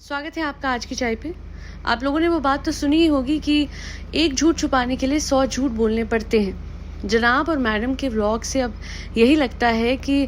स्वागत है आपका आज की चाय पे। आप लोगों ने वो बात तो सुनी ही होगी कि एक झूठ छुपाने के लिए 100 झूठ बोलने पड़ते हैं। जनाब और मैडम के व्लॉग से अब यही लगता है कि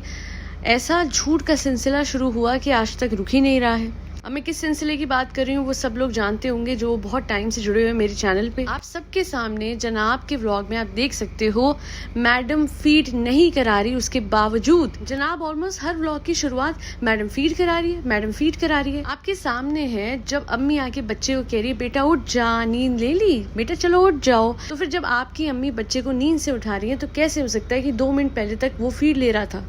ऐसा झूठ का सिलसिला शुरू हुआ कि आज तक रुक ही नहीं रहा है। अब मैं किस सिलसिले की बात कर रही हूँ वो सब लोग जानते होंगे जो बहुत टाइम से जुड़े हुए हैं मेरे चैनल पे। आप सबके सामने जनाब के व्लॉग में आप देख सकते हो मैडम फीड नहीं करा रही, उसके बावजूद जनाब ऑलमोस्ट हर व्लॉग की शुरुआत मैडम फीड करा रही है, मैडम फीड करा रही है। आपके सामने है जब अम्मी आके बच्चे को कह रही है बेटा उठ जा, नींद ले ली बेटा, चलो उठ जाओ। तो फिर जब आपकी अम्मी बच्चे को नींद से उठा रही है तो कैसे हो सकता है कि 2 मिनट पहले तक वो फीड ले रहा था?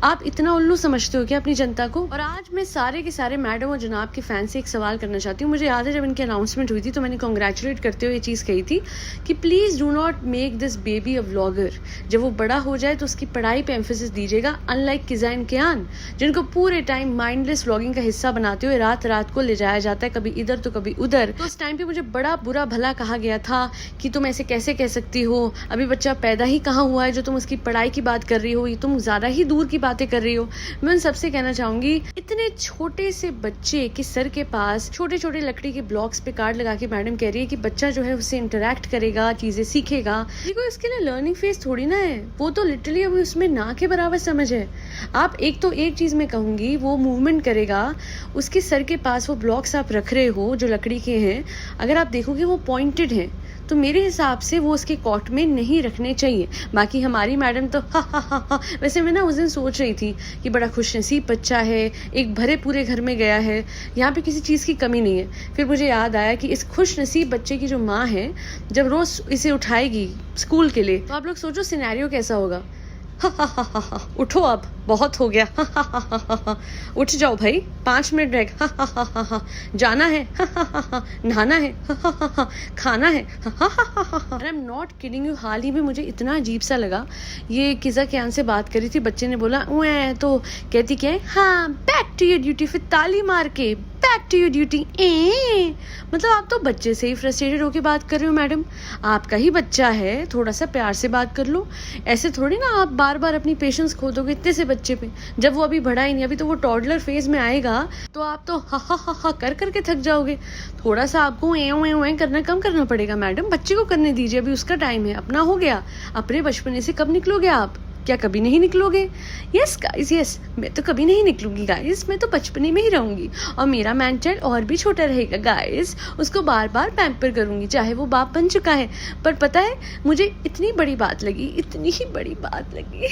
आप इतना उल्लू समझते हो क्या अपनी जनता को? और आज मैं सारे के सारे मैडम और जनाब के फैन से एक सवाल करना चाहती हूँ। मुझे याद है जब इनकी अनाउंसमेंट हुई थी तो मैंने कॉन्ग्रेचुलेट करते हुए ये चीज़ कही थी कि please do not make this baby a vlogger. जब वो बड़ा हो जाए तो उसकी पढ़ाई पे एम्फेसिस दीजिएगा, अनलाइक किज़ाइन कियान जिनको पूरे टाइम माइंडलेस व्लॉगिंग का हिस्सा बनाते हुए रात रात को ले जाया जाता है, कभी इधर तो कभी उधर। तो उस टाइम पे मुझे बड़ा बुरा भला कहा गया था कि तुम ऐसे कैसे कह सकती हो, अभी बच्चा पैदा ही कहाँ हुआ है जो तुम उसकी पढ़ाई की बात कर रही हो, ये तुम ज़्यादा ही दूर की बातें कर रही हो। मैं उन सबसे कहना चाहूंगी, इतने छोटे से बच्चे के सर के पास छोटे छोटे लकड़ी के ब्लॉक्स पे कार्ड लगा के मैडम कह रही है कि बच्चा जो है उससे इंटरेक्ट करेगा, चीजें सीखेगा। ये कोई इसके लिए लर्निंग फेज थोड़ी ना है, वो तो लिटरली अभी उसमें ना के बराबर समझ है। आप एक चीज मैं कहूंगी, वो मूवमेंट करेगा, उसके सर के पास वो ब्लॉक्स आप रख रहे हो जो लकड़ी के हैं, अगर आप देखोगे वो पॉइंटेड हैं, तो मेरे हिसाब से वो उसके कॉट में नहीं रखने चाहिए। बाकी हमारी मैडम तो हा। वैसे मैं ना उस दिन सोच रही थी कि बड़ा खुशनसीब बच्चा है, एक भरे पूरे घर में गया है, यहाँ पे किसी चीज़ की कमी नहीं है। फिर मुझे याद आया कि इस खुशनसीब बच्चे की जो माँ है जब रोज इसे उठाएगी स्कूल के लिए, तो आप लोग सोचो सिनेरियो कैसा होगा। उठो अब बहुत हो गया, उठ जाओ भाई, 5 मिनट रह गए, जाना है, नहाना है, खाना है। I am not kidding you. हाल ही में मुझे इतना अजीब सा लगा, ये किज़ा कियान से बात करी थी, बच्चे ने बोला उए, तो कहती क्या है, हाँ बैक टू योर ड्यूटी, फिर ताली मार के बैक टू योर ड्यूटी। मतलब आप तो बच्चे से ही फ्रस्ट्रेटेड होके बात कर रहे हो मैडम, आपका ही बच्चा है, थोड़ा सा प्यार से बात कर लो। ऐसे थोड़ी ना आप बार बार अपनी पेशेंस खो दोगे इतने से बच्चे पे, जब वो अभी बड़ा ही नहीं, अभी तो वो टॉडलर फेज में आएगा, तो आप तो हा कर करके थक जाओगे। थोड़ा सा आपको ए करना कम करना पड़ेगा मैडम, बच्चे को करने दीजिए, अभी उसका टाइम है, अपना हो गया। अपने बचपने से कब निकलोगे आप? क्या कभी नहीं निकलोगे? यस गाइस यस, मैं तो कभी नहीं निकलूंगी गाइस, मैं तो बचपने में ही रहूंगी और मेरा मैन चाइल्ड और भी छोटा रहेगा गाइस, उसको बार बार पैम्पर करूंगी चाहे वो बाप बन चुका है। पर पता है मुझे इतनी बड़ी बात लगी, इतनी ही बड़ी बात लगी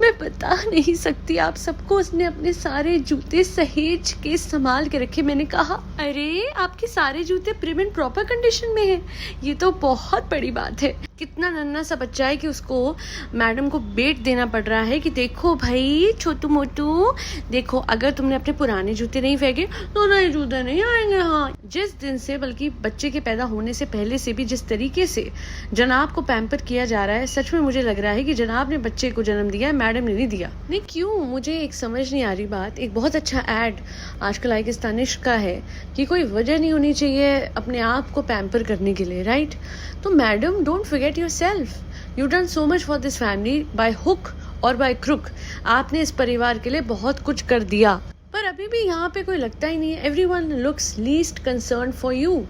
मैं बता नहीं सकती आप सबको। उसने अपने सारे जूते सहेज के संभाल के रखे। मैंने कहा अरे आपके सारे जूते प्रिम एंड प्रॉपर कंडीशन में है, ये तो बहुत बड़ी बात है। कितना नन्हा सा बच्चा है कि उसको मैडम को बेट देना पड़ रहा है कि देखो भाई छोटू मोटू, देखो अगर तुमने अपने पुराने जूते नहीं फेंके तो नए जूते नहीं आएंगे। हाँ, जिस दिन से, बल्कि बच्चे के पैदा होने से पहले से भी जिस तरीके से जनाब को पैम्पर किया जा रहा है, सच में मुझे लग रहा है कि जनाब ने बच्चे को जन्म दिया है, मैडम ने नहीं दिया। नहीं क्यों, मुझे एक समझ नहीं आ रही बात। एक बहुत अच्छा एड आजकल आइकिस्तानिश का है कि कोई वजह नहीं होनी चाहिए अपने आप को पैम्पर करने के लिए, राइट? तो madam don't forget yourself, you done so much for this family by hook और बाय क्रुक। आपने इस परिवार के लिए बहुत कुछ कर दिया, पर अभी भी यहाँ पे कोई लगता ही नहीं है। Everyone looks least concern for you.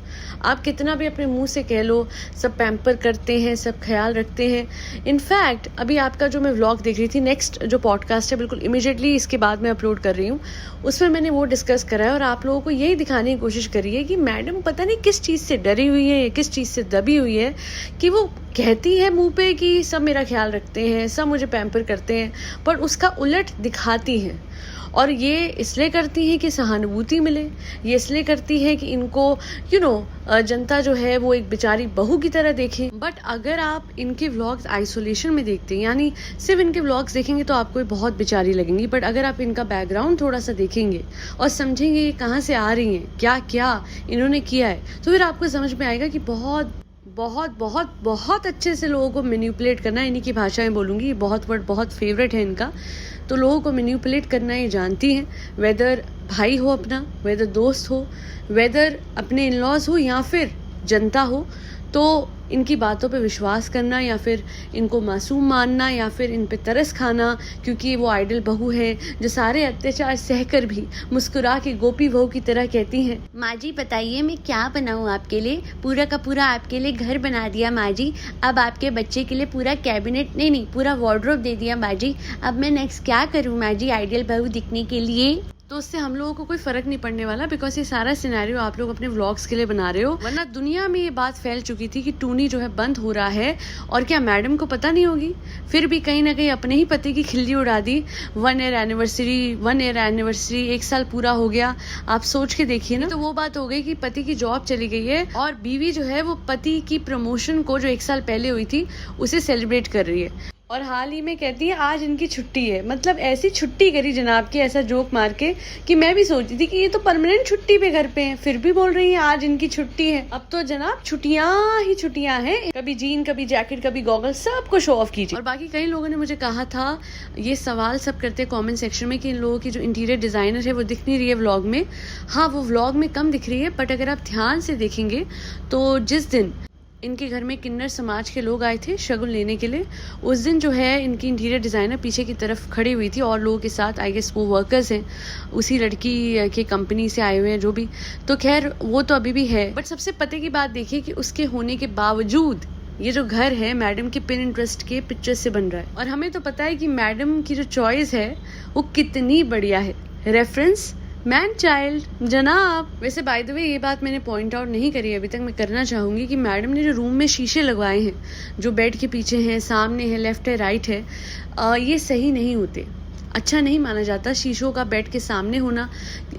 आप कितना भी अपने मुंह से कह लो, सब पैम्पर करते हैं, सब ख्याल रखते हैं। इनफैक्ट अभी आपका जो मैं व्लॉग देख रही थी, नेक्स्ट जो पॉडकास्ट है बिल्कुल इमीडिएटली इसके बाद मैं अपलोड कर रही हूँ, उसमें मैंने वो डिस्कस करा है और आप लोगों को यही दिखाने की कोशिश करी है कि मैडम पता नहीं किस चीज़ से डरी हुई है, किस चीज़ से दबी हुई है कि वो कहती है मुंह पे कि सब मेरा ख्याल रखते हैं, सब मुझे पैम्पर करते हैं, पर उसका उलट दिखाती हैं। और ये इसलिए करती है कि सहानुभूति मिले, ये इसलिए करती है कि इनको जनता जो है वो एक बेचारी बहू की तरह देखे। बट अगर आप इनके व्लॉग्स आइसोलेशन में देखते हैं, यानी सिर्फ इनके व्लॉग्स देखेंगे तो आपको बहुत बेचारी लगेंगी, बट अगर आप इनका बैकग्राउंड थोड़ा सा देखेंगे और समझेंगे ये कहाँ से आ रही हैं, क्या क्या इन्होंने किया है, तो फिर आपको समझ में आएगा कि बहुत बहुत बहुत बहुत अच्छे से लोगों को मैनिपुलेट करना, इन्हीं की भाषाएं बोलूँगी, बहुत वर्ड बहुत फेवरेट है इनका। तो लोगों को मैनिपुलेट करना ये जानती हैं, वेदर भाई हो अपना, वेदर दोस्त हो, वेदर अपने इन लॉज हो या फिर जनता हो। तो इनकी बातों पे विश्वास करना या फिर इनको मासूम मानना या फिर इन पे तरस खाना, क्योंकि वो आइडल बहू है जो सारे अत्याचार सहकर भी मुस्कुरा के गोपी बहू की तरह कहती हैं, माँ जी बताइए मैं क्या बनाऊँ आपके लिए, पूरा का पूरा आपके लिए घर बना दिया माँ जी, अब आपके बच्चे के लिए पूरा कैबिनेट नहीं पूरा वार्डरोब दे दिया माँ जी, अब मैं नेक्स्ट क्या करूँ माँ जी आइडियल बहू दिखने के लिए। तो उससे हम लोगों को कोई फर्क नहीं पड़ने वाला, बिकॉज ये सारा सिनेरियो आप लोग अपने व्लॉग्स के लिए बना रहे हो। वरना दुनिया में ये बात फैल चुकी थी कि टूनी जो है बंद हो रहा है, और क्या मैडम को पता नहीं होगी? फिर भी कहीं ना कहीं अपने ही पति की खिल्ली उड़ा दी। 1 ईयर एनिवर्सरी 1 साल पूरा हो गया। आप सोच के देखिए ना, तो वो बात हो गई कि पति की जॉब चली गई है और बीवी जो है वो पति की प्रमोशन को जो 1 साल पहले हुई थी उसे सेलिब्रेट कर रही है, और हाल ही में कहती है आज इनकी छुट्टी है। मतलब ऐसी छुट्टी करी जनाब की, ऐसा जोक मार के कि मैं भी सोचती थी कि ये तो परमानेंट छुट्टी पे घर पे हैं, फिर भी बोल रही है आज इनकी छुट्टी है। अब तो जनाब छुट्टियां ही छुट्टियां हैं, कभी जीन कभी जैकेट कभी गॉगल, सबको शो ऑफ कीजिए। और बाकी कई लोगों ने मुझे कहा था, ये सवाल सब करते कॉमेंट सेक्शन में कि इन लोगों की जो इंटीरियर डिजाइनर है वो दिख नहीं रही है व्लॉग में। हाँ, वो व्लॉग में कम दिख रही है, बट अगर आप ध्यान से देखेंगे तो जिस दिन इनके घर में किन्नर समाज के लोग आए थे शगुन लेने के लिए, उस दिन जो है इनकी इंटीरियर डिज़ाइनर पीछे की तरफ खड़ी हुई थी और लोगों के साथ, आई गेस वो वर्कर्स हैं उसी लड़की के कंपनी से आए हुए हैं जो भी। तो खैर वो तो अभी भी है, बट सबसे पते की बात देखिए कि उसके होने के बावजूद ये जो घर है मैडम के पिन इंटरेस्ट के पिक्चर से बन रहा है। और हमें तो पता है कि मैडम की जो चॉइस है वो कितनी बढ़िया है। रेफरेंस मैन चाइल्ड जनाब। वैसे बाय द वे ये बात मैंने पॉइंट आउट नहीं करी अभी तक, मैं करना चाहूंगी कि मैडम ने जो रूम में शीशे लगवाए हैं, जो बेड के पीछे हैं, सामने है, लेफ्ट है, राइट है, ये सही नहीं होते। अच्छा नहीं माना जाता शीशों का बेड के सामने होना।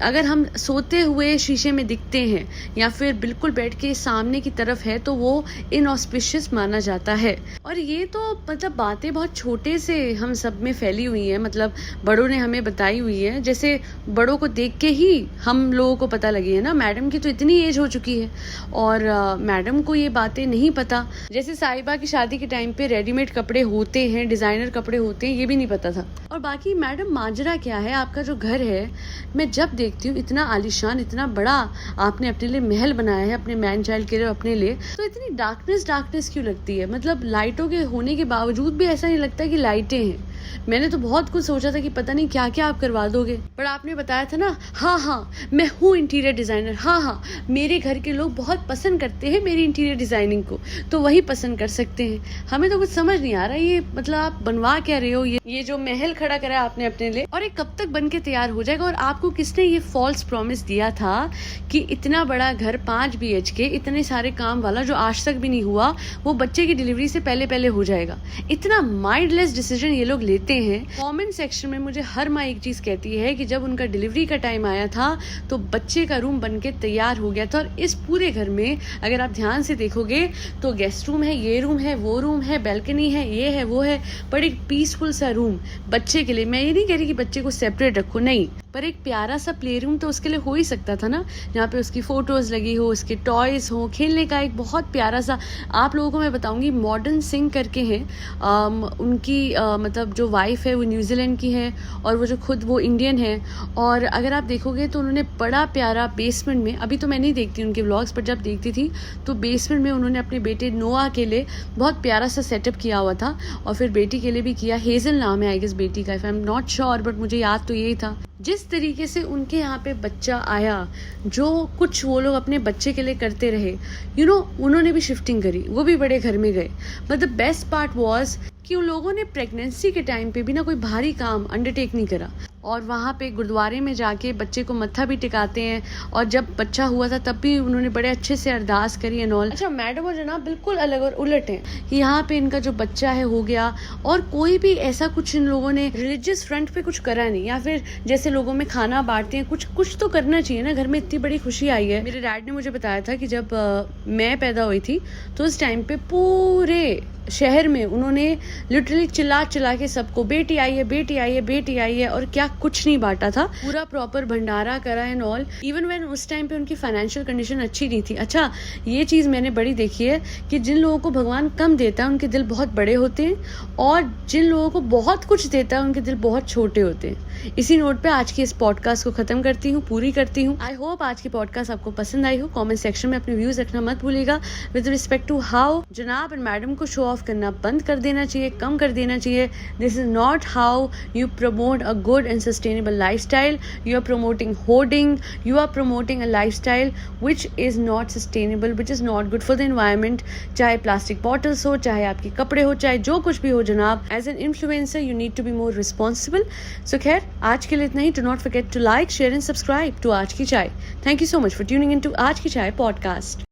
अगर हम सोते हुए शीशे में दिखते हैं या फिर बिल्कुल बेड के सामने की तरफ है तो वो इनऑस्पिशियस माना जाता है। और ये तो मतलब बातें बहुत छोटे से हम सब में फैली हुई हैं, मतलब बड़ों ने हमें बताई हुई है, जैसे बड़ों को देख के ही हम लोगों को पता लगी है ना। मैडम की तो इतनी एज हो चुकी है और मैडम को ये बातें नहीं पता। जैसे साहिबा की शादी के टाइम पे रेडीमेड कपड़े होते हैं, डिजाइनर कपड़े होते हैं, ये भी नहीं पता था। और बाकी मैडम माजरा क्या है, आपका जो घर है मैं जब देखती हूँ इतना आलीशान, इतना बड़ा आपने अपने लिए महल बनाया है, अपने मैन चाइल्ड के लिए, अपने लिए, तो इतनी डार्कनेस क्यों लगती है? मतलब लाइटों के होने के बावजूद भी ऐसा नहीं लगता कि लाइटें हैं। मैंने तो बहुत कुछ सोचा था कि पता नहीं क्या क्या आप करवा दोगे, पर आपने बताया था ना, हाँ मैं हूँ इंटीरियर डिजाइनर, हाँ मेरे घर के लोग बहुत पसंद करते हैं मेरी इंटीरियर डिजाइनिंग को, तो वही पसंद कर सकते हैं। हमें तो कुछ समझ नहीं आ रहा ये, मतलब आप बनवा क्या रहे हो? ये जो महल खड़ा करा आपने अपने लिए, और ये कब तक बन के तैयार हो जाएगा? और आपको किसने ये फॉल्स प्रॉमिस दिया था कि इतना बड़ा घर 5 BHK इतने सारे काम वाला जो आज तक भी नहीं हुआ, वो बच्चे की डिलीवरी से पहले हो जाएगा? इतना माइंडलेस डिसीजन ये लोग लेते हैं। कमेंट सेक्शन में मुझे हर माँ एक चीज कहती है कि जब उनका डिलीवरी का टाइम आया था तो बच्चे का रूम बनके तैयार हो गया था। और इस पूरे घर में अगर आप ध्यान से देखोगे तो गेस्ट रूम है, ये रूम है, वो रूम है, बैल्कनी है, ये है, वो है, पर एक पीसफुल सा रूम बच्चे के लिए। मैं ये नहीं कह रही कि बच्चे को सेपरेट रखो, नहीं, पर एक प्यारा सा प्ले रूम तो उसके लिए हो ही सकता था ना, जहाँ पे उसकी फोटोज लगी हो, उसके टॉयज हो, खेलने का एक बहुत प्यारा सा। आप लोगों को मैं बताऊंगी, मॉडर्न सिंह करके हैं, उनकी मतलब जो वाइफ है वो न्यूजीलैंड की है और वो जो खुद वो इंडियन है। और अगर आप देखोगे तो उन्होंने बड़ा प्यारा बेसमेंट में, अभी तो मैं नहीं देखती उनके व्लॉग्स, पर जब देखती थी तो बेसमेंट में उन्होंने अपने बेटे नोआ के लिए बहुत प्यारा सा सेटअप किया हुआ था, और फिर बेटी के लिए भी किया। हेजल नाम है आई गेस बेटी का, if I am not sure, but मुझे याद तो यही था। जिस तरीके से उनके यहाँ पे बच्चा आया, जो कुछ वो लोग अपने बच्चे के लिए करते रहे, उन्होंने भी शिफ्टिंग करी, वो भी बड़े घर में गए। But the best part was कि उन लोगों ने प्रेगनेंसी के टाइम पे भी ना कोई भारी काम अंडरटेक नहीं करा, और वहाँ पे गुरुद्वारे में जाके बच्चे को मत्था भी टिकाते हैं, और जब बच्चा हुआ था तब भी उन्होंने बड़े अच्छे से अरदास करी एंड ऑल। अच्छा, मैडम और जनाब बिल्कुल अलग और उलट हैं कि यहाँ पे इनका जो बच्चा है हो गया, और कोई भी ऐसा कुछ इन लोगों ने रिलीजियस फ्रंट पे कुछ करा नहीं, या फिर जैसे लोगों में खाना बांटते हैं, कुछ तो करना चाहिए ना। घर में इतनी बड़ी खुशी आई है। मेरे डैड ने मुझे बताया था कि जब मैं पैदा हुई थी तो उस टाइम पे पूरे शहर में उन्होंने लिटरली चिल्ला चिल्ला के सबको बेटी आई है, बेटी आई है, बेटी आई है, और क्या कुछ नहीं बांटा था, पूरा प्रॉपर भंडारा करा एंड ऑल। इवन व्हेन उस टाइम पे उनकी फाइनेंशियल कंडीशन अच्छी नहीं थी। अच्छा, ये चीज़ मैंने बड़ी देखी है कि जिन लोगों को भगवान कम देता है उनके दिल बहुत बड़े होते हैं, और जिन लोगों को बहुत कुछ देता है उनके दिल बहुत छोटे होते हैं। इसी नोट पे आज की इस पॉडकास्ट को खत्म करती हूँ, पूरी करती हूँ। आई होप आज की पॉडकास्ट आपको पसंद आई हो। कमेंट सेक्शन में अपने व्यूज रखना मत भूलिएगा विद रिस्पेक्ट टू हाउ जनाब एंड मैडम को शो ऑफ करना बंद कर देना चाहिए, कम कर देना चाहिए। This is not how you promote a good and sustainable lifestyle. You are promoting hoarding, you are promoting a lifestyle which is not sustainable, which is not good for the environment. चाहे plastic bottles हो, चाहे आपके कपड़े हो, चाहे जो कुछ भी हो जनाब, as an influencer you need to be more responsible. So खैर, आज के लिए इतना ही। Do not forget to like, share and subscribe to आज की चाय। Thank you so much for tuning in to आज की चाय पॉडकास्ट।